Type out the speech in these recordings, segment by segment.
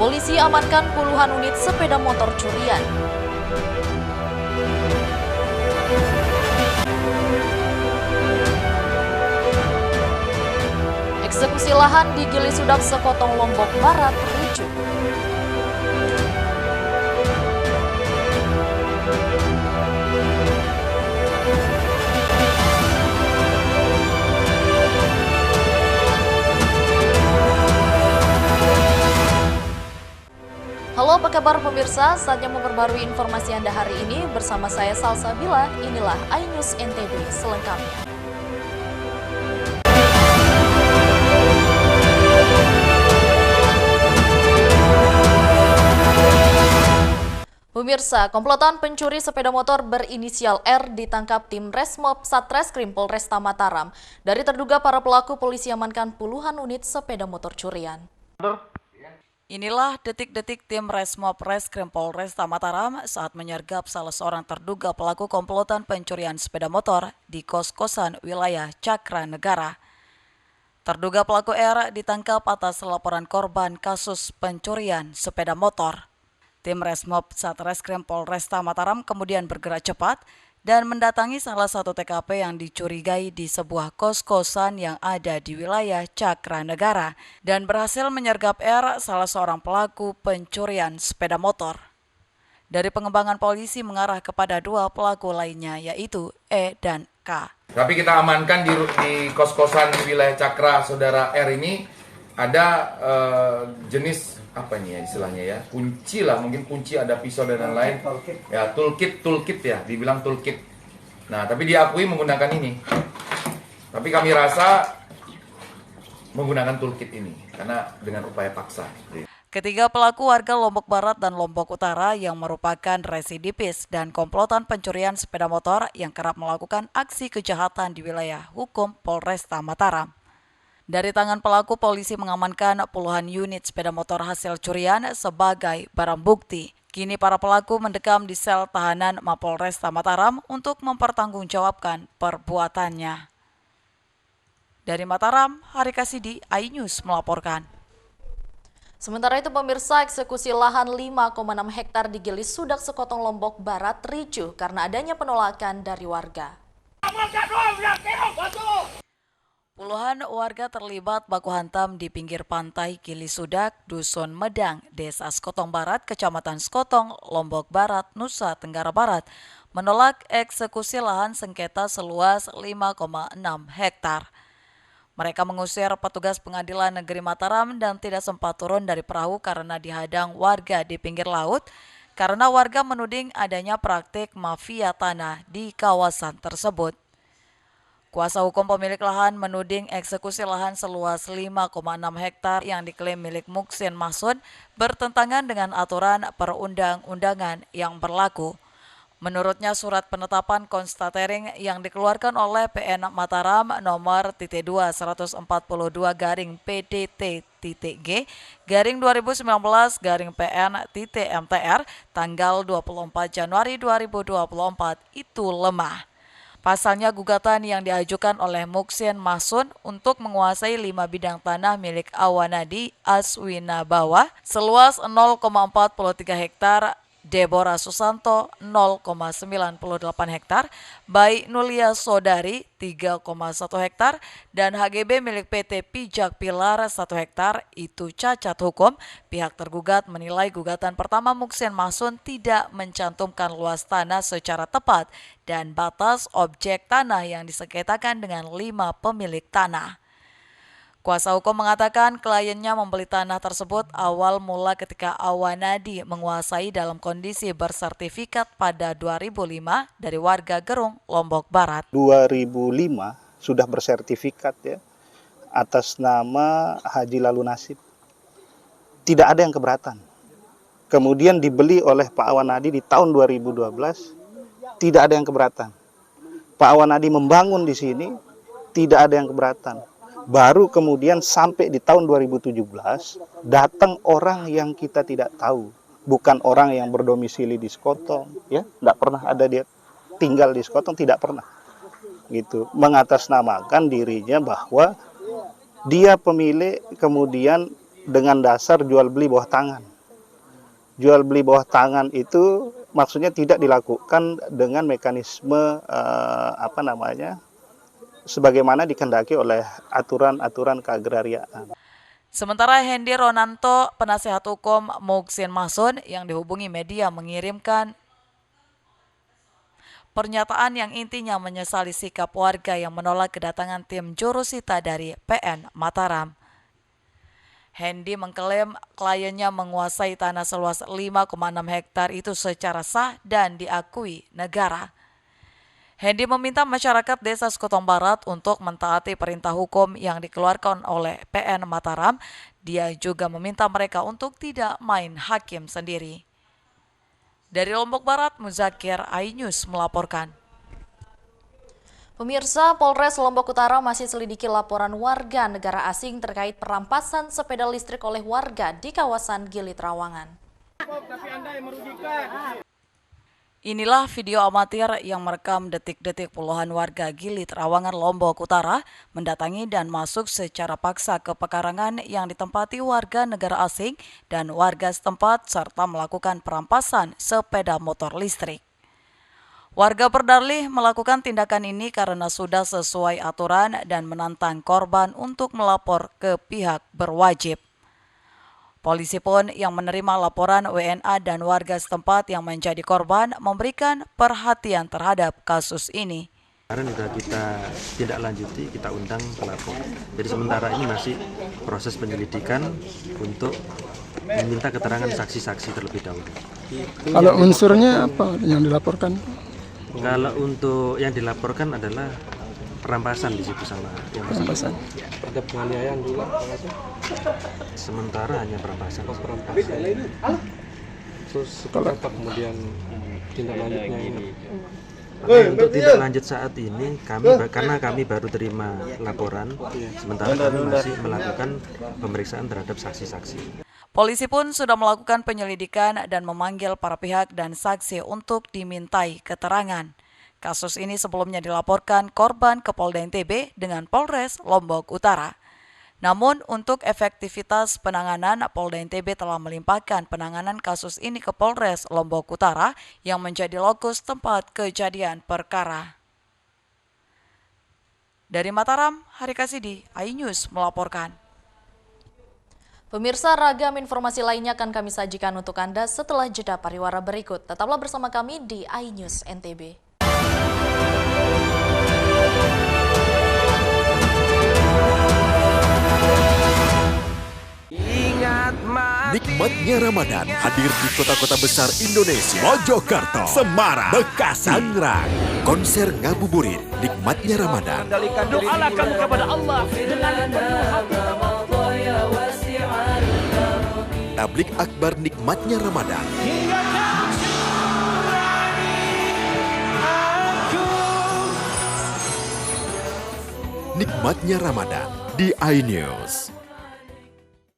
Polisi amankan puluhan unit sepeda motor curian. Eksekusi lahan di Gili Sudak Sekotong Lombok Barat ricuh. Halo, apa kabar pemirsa? Saatnya memperbarui informasi Anda hari ini bersama saya Salsabila. Inilah iNews NTB selengkapnya. Pemirsa, komplotan pencuri sepeda motor berinisial R ditangkap tim Resmob Satreskrim Polresta Mataram. Dari terduga para pelaku, polisi amankan puluhan unit sepeda motor curian. Inilah detik-detik tim Resmob Reskrim Polresta Mataram saat menyergap salah seorang terduga pelaku komplotan pencurian sepeda motor di kos-kosan wilayah Cakra Negara. Terduga pelaku R ditangkap atas laporan korban kasus pencurian sepeda motor. Tim Resmob Satreskrim Polresta Mataram kemudian bergerak cepat dan mendatangi salah satu TKP yang dicurigai di sebuah kos-kosan yang ada di wilayah Cakra Negara dan berhasil menyergap R, salah seorang pelaku pencurian sepeda motor. Dari pengembangan polisi mengarah kepada dua pelaku lainnya yaitu E dan K. Tapi kita amankan di kos-kosan wilayah Cakra saudara R ini ada jenis apa ini ya istilahnya ya, kunci lah, mungkin kunci, ada pisau dan lain-lain. Ya, toolkit ya, dibilang toolkit. Nah, tapi diakui menggunakan ini. Tapi kami rasa menggunakan toolkit ini karena dengan upaya paksa. Ketiga pelaku warga Lombok Barat dan Lombok Utara yang merupakan residivis dan komplotan pencurian sepeda motor yang kerap melakukan aksi kejahatan di wilayah hukum Polresta Mataram. Dari tangan pelaku, polisi mengamankan puluhan unit sepeda motor hasil curian sebagai barang bukti. Kini para pelaku mendekam di sel tahanan Mapolresta Mataram untuk mempertanggungjawabkan perbuatannya. Dari Mataram, Hari Kasidi, iNews melaporkan. Sementara itu pemirsa, eksekusi lahan 5,6 hektar di Gili Sudak Sekotong Lombok Barat ricuh karena adanya penolakan dari warga. Puluhan warga terlibat baku hantam di pinggir pantai Gili Sudak, Dusun Medang, Desa Sekotong Barat, Kecamatan Sekotong, Lombok Barat, Nusa Tenggara Barat, menolak eksekusi lahan sengketa seluas 5,6 hektar. Mereka mengusir petugas pengadilan negeri Mataram dan tidak sempat turun dari perahu karena dihadang warga di pinggir laut, karena warga menuding adanya praktik mafia tanah di kawasan tersebut. Kuasa hukum pemilik lahan menuding eksekusi lahan seluas 5,6 hektar yang diklaim milik Muksin Masud bertentangan dengan aturan perundang-undangan yang berlaku. Menurutnya surat penetapan konstatering yang dikeluarkan oleh PN Mataram nomor T2/42/PDT-G garing 2019 PN-MTR tanggal 24 Januari 2024 itu lemah. Pasalnya gugatan yang diajukan oleh Muksin Masud untuk menguasai 5 bidang tanah milik Awanadi Aswina Bawah seluas 0,43 hektar, Deborah Susanto 0,98 hektar, Bayi Nulia Sodari 3,1 hektar, dan HGB milik PT Pijak Pilar 1 hektar itu cacat hukum. Pihak tergugat menilai gugatan pertama Muksin Masud tidak mencantumkan luas tanah secara tepat dan batas objek tanah yang disengketakan dengan 5 pemilik tanah. Kuasa hukum mengatakan kliennya membeli tanah tersebut awal mula ketika Awanadi menguasai dalam kondisi bersertifikat pada 2005 dari warga Gerung, Lombok Barat. 2005 sudah bersertifikat ya atas nama Haji Lalu Nasib. Tidak ada yang keberatan. Kemudian dibeli oleh Pak Awanadi di tahun 2012, tidak ada yang keberatan. Pak Awanadi membangun di sini, tidak ada yang keberatan. Baru kemudian sampai di tahun 2017 datang orang yang kita tidak tahu, bukan orang yang berdomisili di Sekotong, ya, tidak pernah ada dia tinggal di Sekotong, tidak pernah, gitu, mengatasnamakan dirinya bahwa dia pemilik, kemudian dengan dasar jual beli bawah tangan. jual beli bawah tangan itu maksudnya tidak dilakukan dengan mekanisme sebagaimana dikehendaki oleh aturan-aturan keagrariaan. Sementara Hendy Ronanto, penasehat hukum Muksin Masun yang dihubungi media mengirimkan pernyataan yang intinya menyesali sikap warga yang menolak kedatangan tim jurusita dari PN Mataram. Hendy mengklaim kliennya menguasai tanah seluas 5,6 hektar itu secara sah dan diakui negara. Hendy meminta masyarakat Desa Sekotong Barat untuk mentaati perintah hukum yang dikeluarkan oleh PN Mataram. Dia juga meminta mereka untuk tidak main hakim sendiri. Dari Lombok Barat, Muzakir, iNews melaporkan. Pemirsa, Polres Lombok Utara masih selidiki laporan warga negara asing terkait perampasan sepeda listrik oleh warga di kawasan Gili Trawangan. Inilah video amatir yang merekam detik-detik puluhan warga Gili Trawangan Lombok Utara mendatangi dan masuk secara paksa ke pekarangan yang ditempati warga negara asing dan warga setempat serta melakukan perampasan sepeda motor listrik. Warga berdalih melakukan tindakan ini karena sudah sesuai aturan dan menantang korban untuk melapor ke pihak berwajib. Polisi pun yang menerima laporan WNA dan warga setempat yang menjadi korban memberikan perhatian terhadap kasus ini. Kemarin sudah kita tindak lanjuti, kita undang pelapor. Jadi sementara ini masih proses penyelidikan untuk meminta keterangan saksi-saksi terlebih dahulu. Kalau unsurnya apa yang dilaporkan? Kalau untuk yang dilaporkan adalah perampasan di situ sama yang Perampasan. Ada penganiayaan juga, sementara hanya perampasan. Terus seperti apa kemudian tindak lanjutnya ini? Untuk tindak lanjut saat ini karena kami baru terima laporan, sementara kami masih melakukan pemeriksaan terhadap saksi-saksi. Polisi pun sudah melakukan penyelidikan dan memanggil para pihak dan saksi untuk dimintai keterangan. Kasus ini sebelumnya dilaporkan korban ke Polda NTB dengan Polres Lombok Utara. Namun untuk efektivitas penanganan, Polda NTB telah melimpahkan penanganan kasus ini ke Polres Lombok Utara yang menjadi lokus tempat kejadian perkara. Dari Mataram, Hari Kasidi, iNews melaporkan. Pemirsa, ragam informasi lainnya akan kami sajikan untuk Anda setelah jeda pariwara berikut. Tetaplah bersama kami di iNews NTB. Nikmatnya Ramadan hadir di kota-kota besar Indonesia. Mojokerto, Semarang, Bekasi, Tangerang. Konser ngabuburit Nikmatnya Ramadan. Doalah kamu kepada Allah dengan penuh hati. Tablik akbar Nikmatnya Ramadan. Nikmatnya Ramadan di iNews.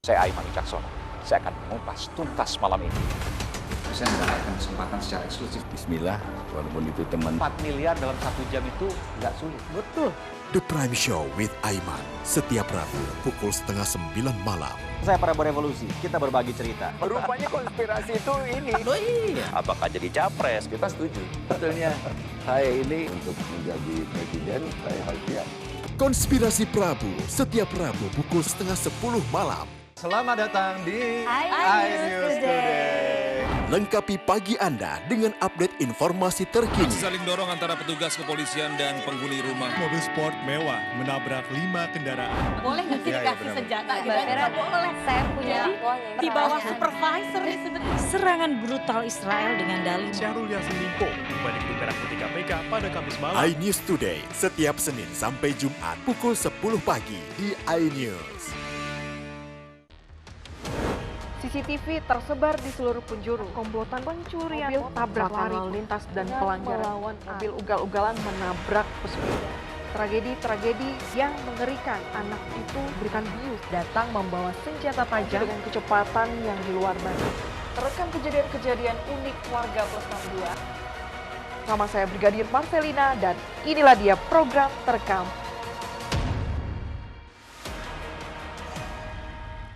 Saya Aiman Wicaksono. Saya akan mengupas tuntas malam ini. Saya mendapatkan kesempatan secara eksklusif. Bismillah, walaupun itu teman. 4 miliar dalam 1 jam itu nggak sulit. Betul. The Prime Show with Aiman. Setiap Rabu pukul 8:30 malam. Saya Prabowo Revolusi, kita berbagi cerita. Rupanya konspirasi itu ini. Oh iya. Apakah jadi capres? Kita setuju. Betulnya saya ini untuk menjadi presiden, saya harus siap. Konspirasi Prabu, setiap Rabu pukul 9:30 malam. Selamat datang di iNews Today. Lengkapi pagi Anda dengan update informasi terkini. Saling dorong antara petugas kepolisian dan penghuni rumah. Mobil sport mewah menabrak 5 kendaraan. Boleh nggak sih dikasih senjata? Boleh. Saya punya di bawah supervisor nih sebenarnya. Serangan brutal Israel dengan dalih. Syahrul Yassin Limpo balik di merah putih KPK pada Kamis malam. iNews Today setiap Senin sampai Jumat pukul 10 pagi di iNews. CCTV tersebar di seluruh penjuru. Komplotan pencurian, mobil tabrak lari lintas dan pelanggaran melawan mobil ugal-ugalan menabrak pesepeda. Tragedi-tragedi yang mengerikan. Anak itu berikan bius datang membawa senjata tajam dengan kecepatan yang di luar batas. Terekam kejadian-kejadian unik warga plus 62. Sama saya Brigadir Marcelina dan inilah dia program terekam.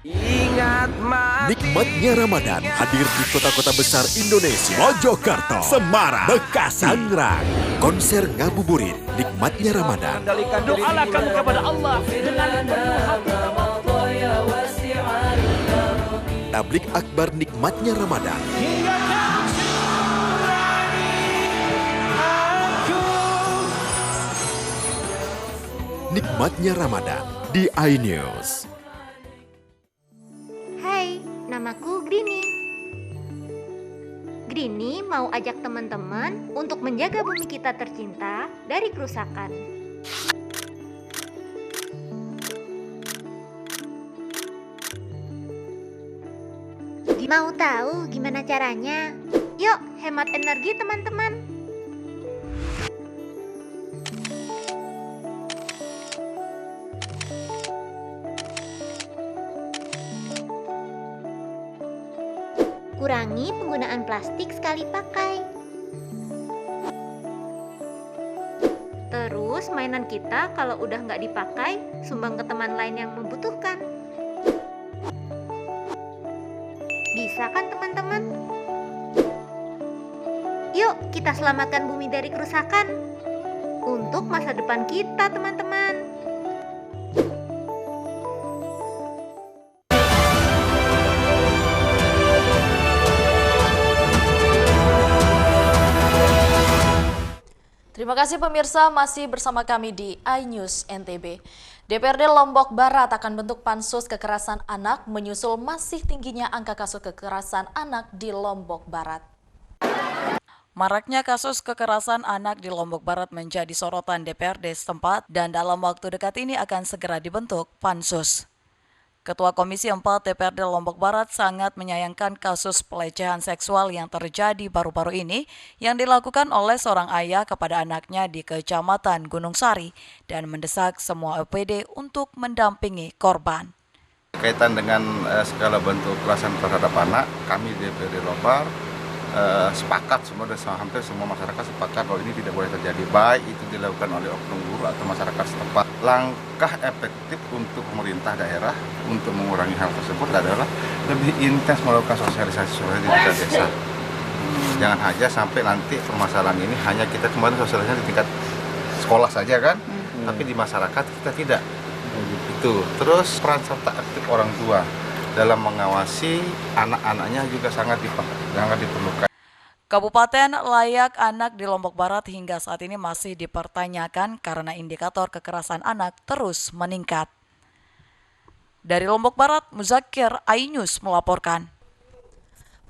Ingat Nikmatnya Ramadan hadir di kota-kota besar Indonesia. Mojokerto, Semarang, Bekasi, Tangerang. Konser ngabuburit Nikmatnya Ramadan. Doalah kamu kepada Allah dengan penuh hati. Tablik akbar Nikmatnya Ramadan. Nikmatnya Ramadan di iNews. Hai, namaku Grini. Grini mau ajak teman-teman untuk menjaga bumi kita tercinta dari kerusakan. Mau tahu gimana caranya? Yuk, hemat energi teman-teman. Kurangi penggunaan plastik sekali pakai. Terus mainan kita kalau udah nggak dipakai, sumbang ke teman lain yang membutuhkan. Bisa kan teman-teman? Yuk kita selamatkan bumi dari kerusakan untuk masa depan kita teman-teman. Terima kasih pemirsa, masih bersama kami di iNews NTB. DPRD Lombok Barat akan bentuk pansus kekerasan anak menyusul masih tingginya angka kasus kekerasan anak di Lombok Barat. Maraknya kasus kekerasan anak di Lombok Barat menjadi sorotan DPRD setempat dan dalam waktu dekat ini akan segera dibentuk pansus. Ketua Komisi 4 DPRD Lombok Barat sangat menyayangkan kasus pelecehan seksual yang terjadi baru-baru ini yang dilakukan oleh seorang ayah kepada anaknya di Kecamatan Gunung Sari dan mendesak semua OPD untuk mendampingi korban. Kaitan dengan segala bentuk kekerasan terhadap anak, kami DPRD Lombok sepakat hampir semua masyarakat sepakat bahwa ini tidak boleh terjadi, baik itu dilakukan oleh oknum guru atau masyarakat setempat. Langkah efektif untuk pemerintah daerah untuk mengurangi hal tersebut adalah lebih intens melakukan sosialisasi di desa. Jangan aja sampai nanti permasalahan ini hanya kita kemarin sosialisasi di tingkat sekolah saja kan, tapi di masyarakat kita tidak. Itu. Terus peran serta aktif orang tua dalam mengawasi anak-anaknya juga sangat diperlukan. Kabupaten layak anak di Lombok Barat hingga saat ini masih dipertanyakan karena indikator kekerasan anak terus meningkat. Dari Lombok Barat, Muzakir, iNews melaporkan.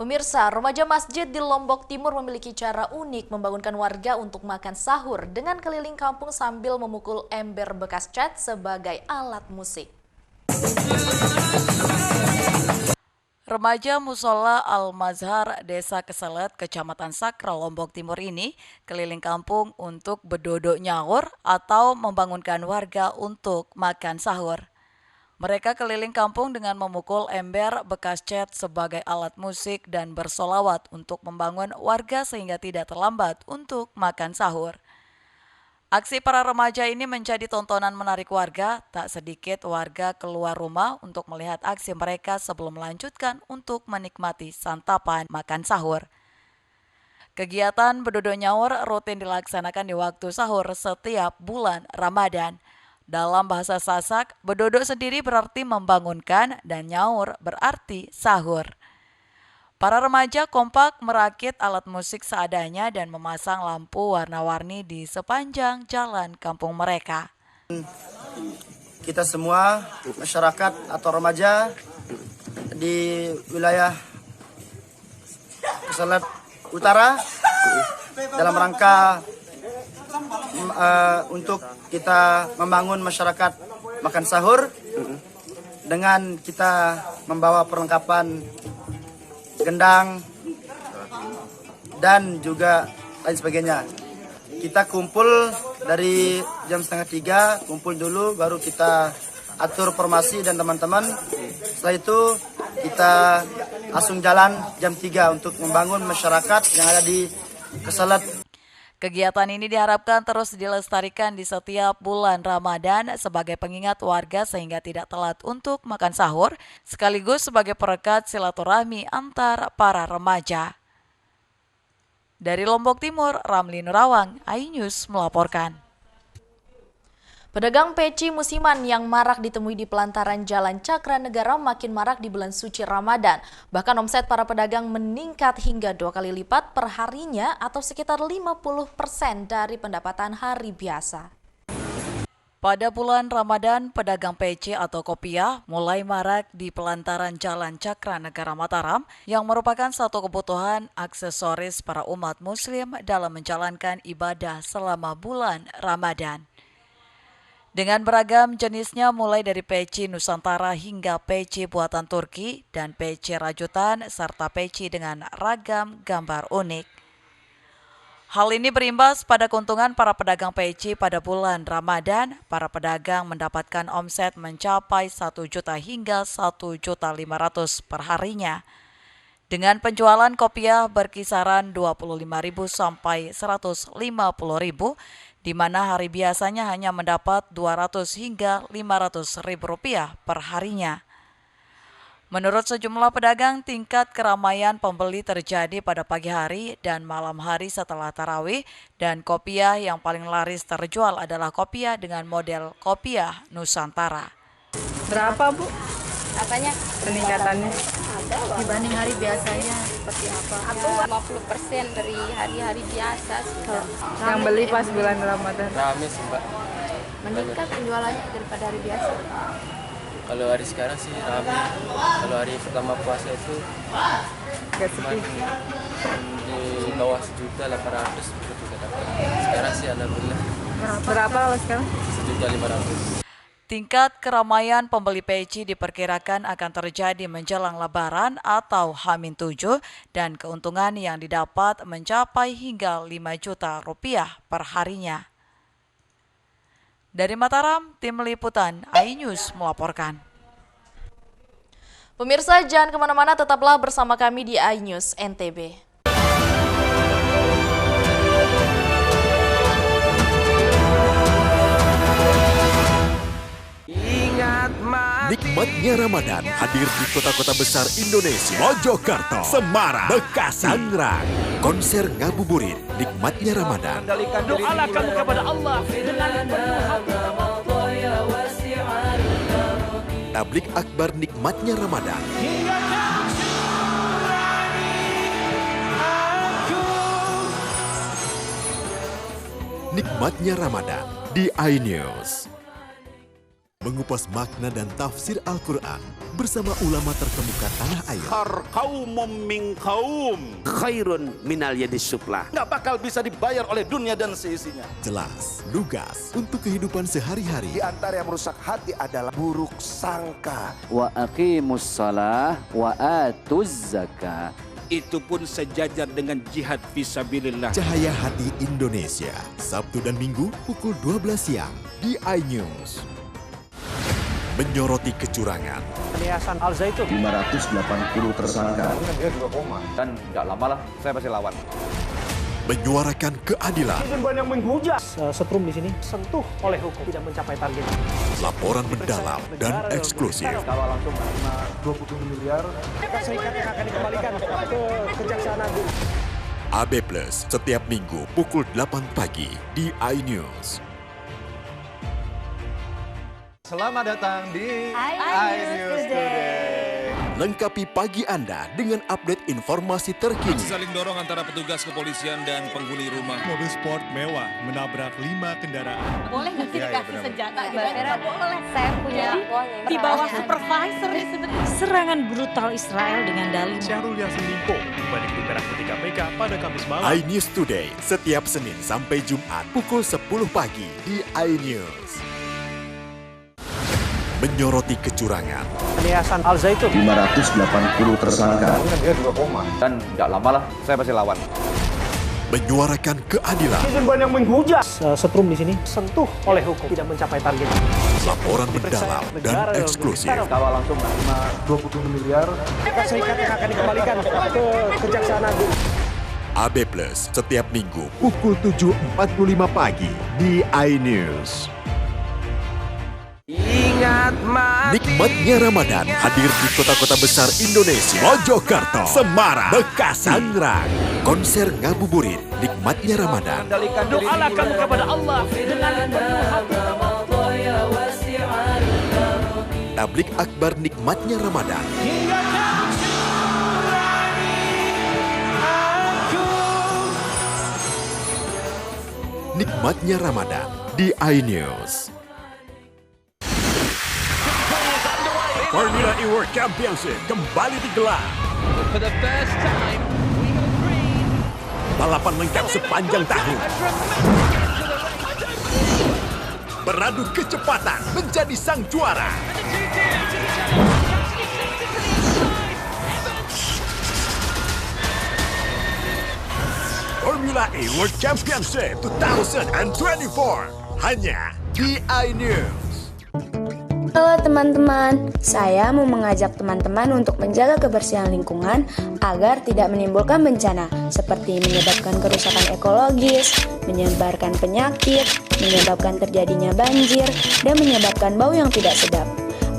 Pemirsa, remaja masjid di Lombok Timur memiliki cara unik membangunkan warga untuk makan sahur dengan keliling kampung sambil memukul ember bekas cat sebagai alat musik. Remaja Musola Al-Mazhar, Desa Keselet, Kecamatan Sakra, Lombok Timur ini keliling kampung untuk bedodok nyaur atau membangunkan warga untuk makan sahur. Mereka keliling kampung dengan memukul ember bekas cat sebagai alat musik dan bersolawat untuk membangun warga sehingga tidak terlambat untuk makan sahur. Aksi para remaja ini menjadi tontonan menarik warga, tak sedikit warga keluar rumah untuk melihat aksi mereka sebelum melanjutkan untuk menikmati santapan makan sahur. Kegiatan bedodok nyaur rutin dilaksanakan di waktu sahur setiap bulan Ramadan. Dalam bahasa Sasak, bedodok sendiri berarti membangunkan dan nyaur berarti sahur. Para remaja kompak merakit alat musik seadanya dan memasang lampu warna-warni di sepanjang jalan kampung mereka. Kita semua masyarakat atau remaja di wilayah Keselet Utara dalam rangka untuk kita membangun masyarakat makan sahur dengan kita membawa perlengkapan gendang dan juga lain sebagainya. Kita kumpul dari jam 2:30, kumpul dulu baru kita atur formasi dan teman-teman. Setelah itu kita langsung jalan jam 3 untuk membangun masyarakat yang ada di Keselet. Kegiatan ini diharapkan terus dilestarikan di setiap bulan Ramadan sebagai pengingat warga sehingga tidak telat untuk makan sahur, sekaligus sebagai perekat silaturahmi antar para remaja. Dari Lombok Timur, Ramli Nurawang, iNews melaporkan. Pedagang peci musiman yang marak ditemui di pelantaran Jalan Cakranegara makin marak di bulan suci Ramadan. Bahkan omset para pedagang meningkat hingga 2 kali lipat per harinya atau sekitar 50% dari pendapatan hari biasa. Pada bulan Ramadan, pedagang peci atau kopiah mulai marak di pelantaran Jalan Cakranegara Mataram yang merupakan satu kebutuhan aksesoris para umat muslim dalam menjalankan ibadah selama bulan Ramadan. Dengan beragam jenisnya mulai dari peci Nusantara hingga peci buatan Turki dan peci rajutan serta peci dengan ragam gambar unik. Hal ini berimbas pada keuntungan para pedagang peci pada bulan Ramadan. Para pedagang mendapatkan omset mencapai 1 juta hingga 1.500.000 per harinya. Dengan penjualan kopiah berkisaran 25.000 sampai 150.000, di mana hari biasanya hanya mendapat 200 hingga 500.000 rupiah per harinya. Menurut sejumlah pedagang, tingkat keramaian pembeli terjadi pada pagi hari dan malam hari setelah tarawih, dan kopiah yang paling laris terjual adalah kopiah dengan model kopiah Nusantara. Berapa, Bu? Apanya? Peningkatannya? Dibanding hari biasanya seperti apa? Aku 50% dari hari-hari biasa sudah. Yang beli pas bulan Ramadan? Rame sih, Mbak. Meningkat penjualannya daripada hari biasa. Kalau hari sekarang sih rame. Kalau hari pertama puasa itu agak sepi. Di bawah 1.800.000 juga dapat. Sekarang sih alhamdulillah. Berapa kalau sekarang? 1.500.000. Tingkat keramaian pembeli peci diperkirakan akan terjadi menjelang Lebaran atau H-7 dan keuntungan yang didapat mencapai hingga 5 juta rupiah per harinya. Dari Mataram, Tim Liputan iNews melaporkan. Pemirsa, jangan kemana-mana, tetaplah bersama kami di iNews NTB. Nikmatnya Ramadan hadir di kota-kota besar Indonesia. Mojokerto, Semarang, Bekasi, Tangerang. Konser ngabuburit Nikmatnya Ramadan. Doalah kamu kepada Allah dengan penuh hati. Tablik akbar Nikmatnya Ramadan. Nikmatnya Ramadan di iNews. Mengupas makna dan tafsir Al-Quran bersama ulama terkemuka tanah air. Kaumum min kaum khairun minal yadis sufla. Nggak bakal bisa dibayar oleh dunia dan seisinya. Jelas, lugas untuk kehidupan sehari-hari. Di antara yang merusak hati adalah buruk sangka. Wa aqimus shalah wa atuz zakah. Itu pun sejajar dengan jihad fisabilillah. Cahaya Hati Indonesia, Sabtu dan Minggu pukul 12 siang di iNews. Menyoroti kecurangan. Yayasan Al Zaitun 580 tersangka. Dia juga koma. Dan nggak lama lah, saya pasti lawan. Menyuarakan keadilan. Yang menghujat. Setrum di sini sentuh oleh hukum, tidak mencapai target. Laporan mendalam dan eksklusif. Kalau langsung 20 miliar. Serikat yang akan dikembalikan ke Kejaksaan Agung. AB Plus setiap Minggu pukul 8 pagi di iNews. Selamat datang di iNews Today. Lengkapi pagi Anda dengan update informasi terkini. Aksi saling dorong antara petugas kepolisian dan penghuni rumah. Mobil sport mewah menabrak 5 kendaraan. Boleh nggak sih dikasih senjata? Nggak boleh. Saya punya di bawah supervisor sebenarnya. Serangan brutal Israel dengan dalih. Syahrul Yassin Limpo kembali ke Merah Putih KPK pada Kamis malam. iNews Today setiap Senin sampai Jumat pukul 10 pagi di iNews. Menyoroti kecurangan. Yayasan Al Zaitun 580 tersangka. Dia juga koma. Dan nggak lama lah, saya pasti lawan. Menyuarakan keadilan. Yang menghujat. Setrum di sini sentuh oleh hukum, tidak mencapai target. Laporan mendalam dan eksklusif. Kalau langsung 20 miliar. Serikat yang akan dikembalikan ke Kejaksaan Agung. AB Plus setiap minggu pukul 7.45 pagi di iNews. Ingat mati. Nikmatnya Ramadan hadir di kota-kota besar Indonesia. Mojokerto, Semarang, Bekasi, Tangerang. Konser ngabuburit Nikmatnya Ramadan. Doalah kamu kepada Allah dengan penuh hati. Tablik akbar Nikmatnya Ramadan. Nikmatnya Ramadan di iNews. Formula E World Championship kembali digelar. For the first time, we have agreed. Balapan lengkap sepanjang tahun. Beradu kecepatan menjadi sang juara. Formula E World Championship 2024 hanya di iNews. Halo teman-teman, saya mau mengajak teman-teman untuk menjaga kebersihan lingkungan agar tidak menimbulkan bencana seperti menyebabkan kerusakan ekologis, menyebarkan penyakit, menyebabkan terjadinya banjir, dan menyebabkan bau yang tidak sedap.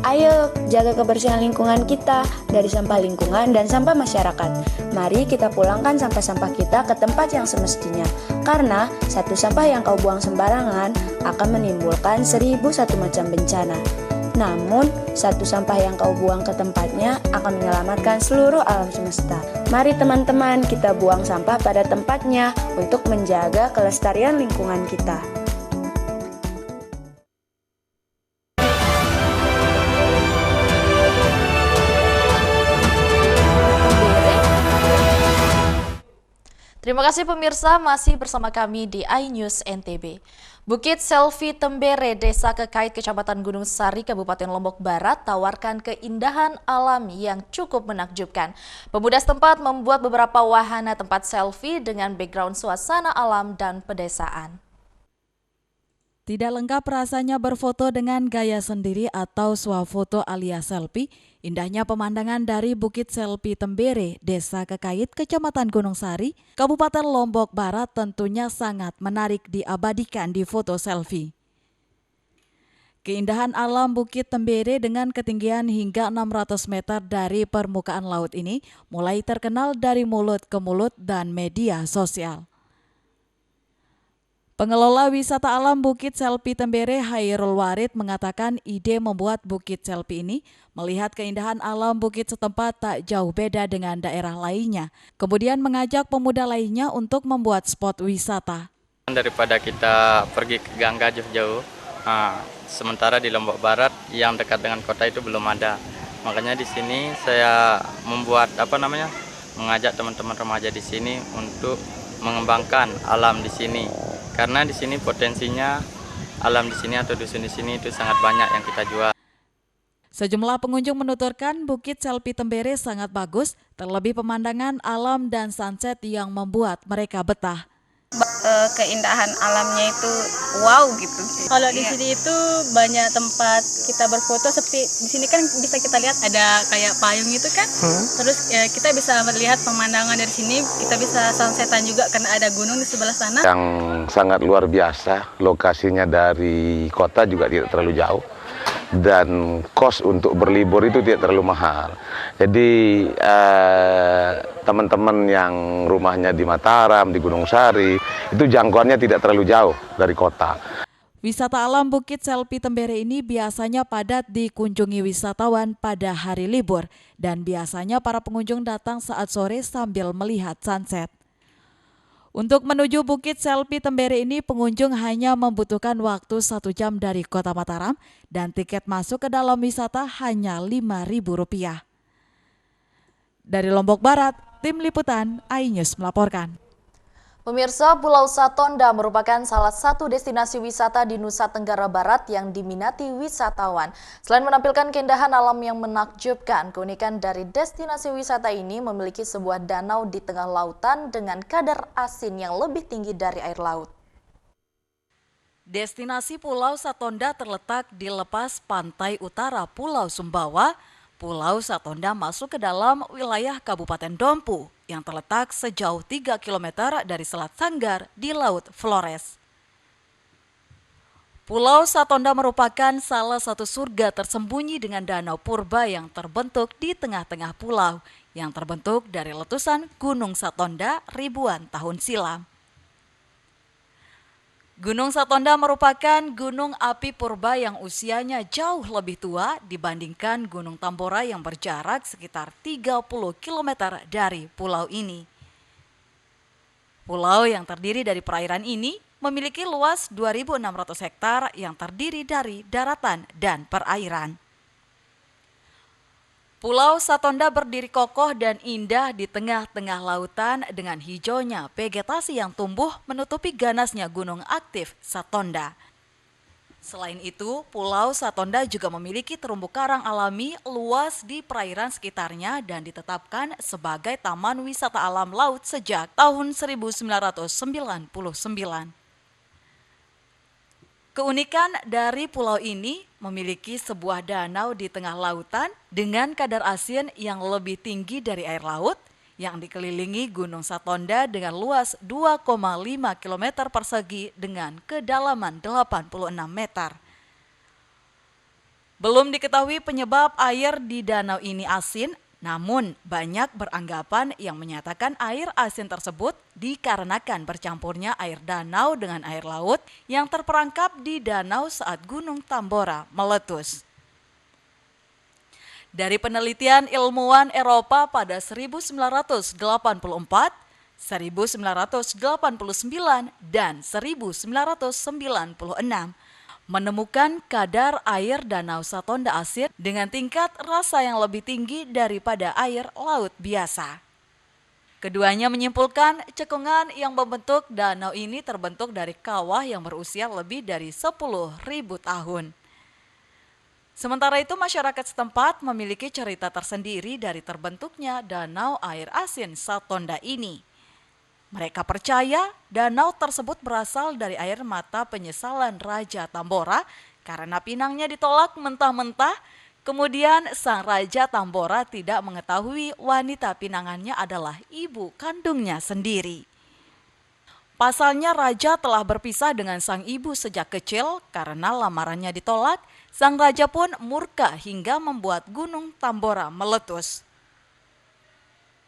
Ayo jaga kebersihan lingkungan kita dari sampah lingkungan dan sampah masyarakat. Mari kita pulangkan sampah-sampah kita ke tempat yang semestinya. Karena satu sampah yang kau buang sembarangan akan menimbulkan 1001 macam bencana. Namun, satu sampah yang kau buang ke tempatnya akan menyelamatkan seluruh alam semesta. Mari teman-teman kita buang sampah pada tempatnya untuk menjaga kelestarian lingkungan kita. Terima kasih pemirsa, masih bersama kami di iNews NTB. Bukit Selfie Tembere, Desa Kekait, Kecamatan Gunung Sari, Kabupaten Lombok Barat, tawarkan keindahan alam yang cukup menakjubkan. Pemuda setempat membuat beberapa wahana tempat selfie dengan background suasana alam dan pedesaan. Tidak lengkap rasanya berfoto dengan gaya sendiri atau swafoto alias selfie. Indahnya pemandangan dari Bukit Selfie Tembere, Desa Kekait, Kecamatan Gunung Sari, Kabupaten Lombok Barat tentunya sangat menarik diabadikan di foto selfie. Keindahan alam Bukit Tembere dengan ketinggian hingga 600 meter dari permukaan laut ini mulai terkenal dari mulut ke mulut dan media sosial. Pengelola wisata alam Bukit Selfie Tembere, Hairul Warid, mengatakan ide membuat Bukit Selfie ini melihat keindahan alam bukit setempat tak jauh beda dengan daerah lainnya. Kemudian mengajak pemuda lainnya untuk membuat spot wisata. Daripada kita pergi ke Gangga jauh-jauh, sementara di Lombok Barat yang dekat dengan kota itu belum ada. Makanya di sini saya membuat mengajak teman-teman remaja di sini untuk mengembangkan alam di sini. Karena di sini potensinya alam di sini atau dusun di sini itu sangat banyak yang kita jual. Sejumlah pengunjung menuturkan Bukit Selfie Tembere sangat bagus, terlebih pemandangan alam dan sunset yang membuat mereka betah. Keindahan alamnya itu wow gitu. Kalau di sini itu banyak tempat kita berfoto, seperti di sini kan bisa kita lihat ada kayak payung itu kan. Terus kita bisa melihat pemandangan dari sini, kita bisa sunsetan juga karena ada gunung di sebelah sana. Yang sangat luar biasa, lokasinya dari kota juga tidak terlalu jauh. Dan kos untuk berlibur itu tidak terlalu mahal. Jadi teman-teman yang rumahnya di Mataram, di Gunung Sari, itu jangkauannya tidak terlalu jauh dari kota. Wisata alam Bukit Selfie Tembere ini biasanya padat dikunjungi wisatawan pada hari libur dan biasanya para pengunjung datang saat sore sambil melihat sunset. Untuk menuju Bukit Selfie Tembere ini, pengunjung hanya membutuhkan waktu 1 jam dari Kota Mataram dan tiket masuk ke dalam wisata hanya Rp5.000. Dari Lombok Barat, Tim Liputan iNews melaporkan. Pemirsa, Pulau Satonda merupakan salah satu destinasi wisata di Nusa Tenggara Barat yang diminati wisatawan. Selain menampilkan keindahan alam yang menakjubkan, keunikan dari destinasi wisata ini memiliki sebuah danau di tengah lautan dengan kadar asin yang lebih tinggi dari air laut. Destinasi Pulau Satonda terletak di lepas pantai utara Pulau Sumbawa, Pulau Satonda masuk ke dalam wilayah Kabupaten Dompu yang terletak sejauh 3 km dari Selat Sanggar di Laut Flores. Pulau Satonda merupakan salah satu surga tersembunyi dengan danau purba yang terbentuk di tengah-tengah pulau yang terbentuk dari letusan Gunung Satonda ribuan tahun silam. Gunung Satonda merupakan gunung api purba yang usianya jauh lebih tua dibandingkan Gunung Tambora yang berjarak sekitar 30 km dari pulau ini. Pulau yang terdiri dari perairan ini memiliki luas 2.600 hektar yang terdiri dari daratan dan perairan. Pulau Satonda berdiri kokoh dan indah di tengah-tengah lautan dengan hijaunya vegetasi yang tumbuh menutupi ganasnya gunung aktif Satonda. Selain itu, Pulau Satonda juga memiliki terumbu karang alami luas di perairan sekitarnya dan ditetapkan sebagai Taman Wisata Alam Laut sejak tahun 1999. Keunikan dari pulau ini memiliki sebuah danau di tengah lautan dengan kadar asin yang lebih tinggi dari air laut yang dikelilingi Gunung Satonda dengan luas 2,5 km persegi dengan kedalaman 86 meter. Belum diketahui penyebab air di danau ini asin, namun banyak beranggapan yang menyatakan air asin tersebut dikarenakan bercampurnya air danau dengan air laut yang terperangkap di danau saat Gunung Tambora meletus. Dari penelitian ilmuwan Eropa pada 1984, 1989, dan 1996, menemukan kadar air Danau Satonda asin dengan tingkat rasa yang lebih tinggi daripada air laut biasa. Keduanya menyimpulkan cekungan yang membentuk danau ini terbentuk dari kawah yang berusia lebih dari 10.000 tahun. Sementara itu masyarakat setempat memiliki cerita tersendiri dari terbentuknya danau air asin Satonda ini. Mereka percaya danau tersebut berasal dari air mata penyesalan Raja Tambora karena pinangnya ditolak mentah-mentah. Kemudian sang Raja Tambora tidak mengetahui wanita pinangannya adalah ibu kandungnya sendiri. Pasalnya Raja telah berpisah dengan sang ibu sejak kecil karena lamarannya ditolak. Sang Raja pun murka hingga membuat Gunung Tambora meletus.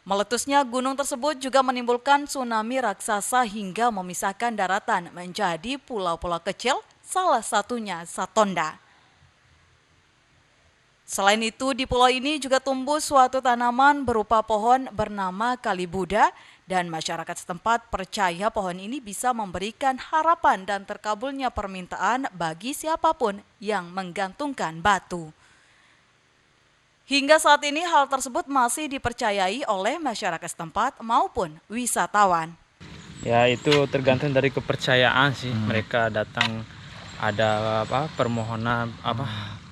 Meletusnya gunung tersebut juga menimbulkan tsunami raksasa hingga memisahkan daratan menjadi pulau-pulau kecil, salah satunya Satonda. Selain itu, di pulau ini juga tumbuh suatu tanaman berupa pohon bernama Kalibuda dan masyarakat setempat percaya pohon ini bisa memberikan harapan dan terkabulnya permintaan bagi siapapun yang menggantungkan batu. Hingga saat ini hal tersebut masih dipercayai oleh masyarakat setempat maupun wisatawan. Ya itu tergantung dari kepercayaan sih. Mereka datang ada permohonan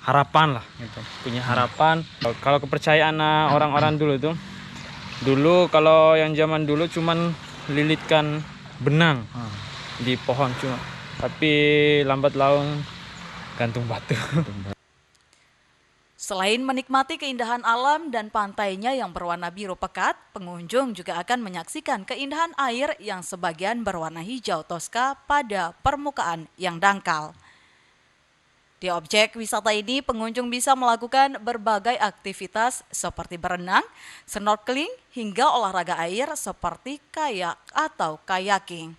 harapan lah gitu. Punya harapan. Kalau kepercayaan orang-orang dulu tuh. Dulu kalau yang zaman dulu cuman lilitkan benang di pohon cuma. Tapi lambat laun gantung batu. Selain menikmati keindahan alam dan pantainya yang berwarna biru pekat, pengunjung juga akan menyaksikan keindahan air yang sebagian berwarna hijau toska pada permukaan yang dangkal. Di objek wisata ini, pengunjung bisa melakukan berbagai aktivitas seperti berenang, snorkeling, hingga olahraga air seperti kayak atau kayaking.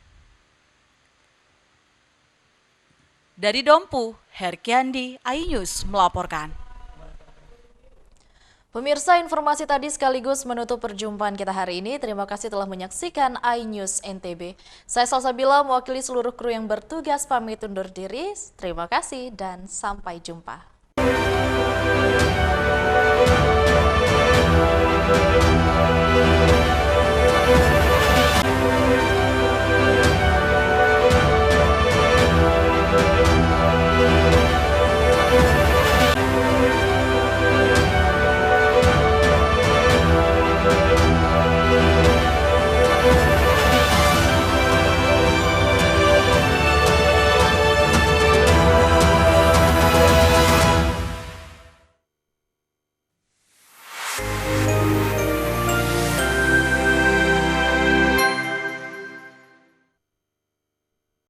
Dari Dompu, Herkiandi, iNews melaporkan. Pemirsa, informasi tadi sekaligus menutup perjumpaan kita hari ini. Terima kasih telah menyaksikan iNews NTB. Saya Salsabila mewakili seluruh kru yang bertugas pamit undur diri. Terima kasih dan sampai jumpa.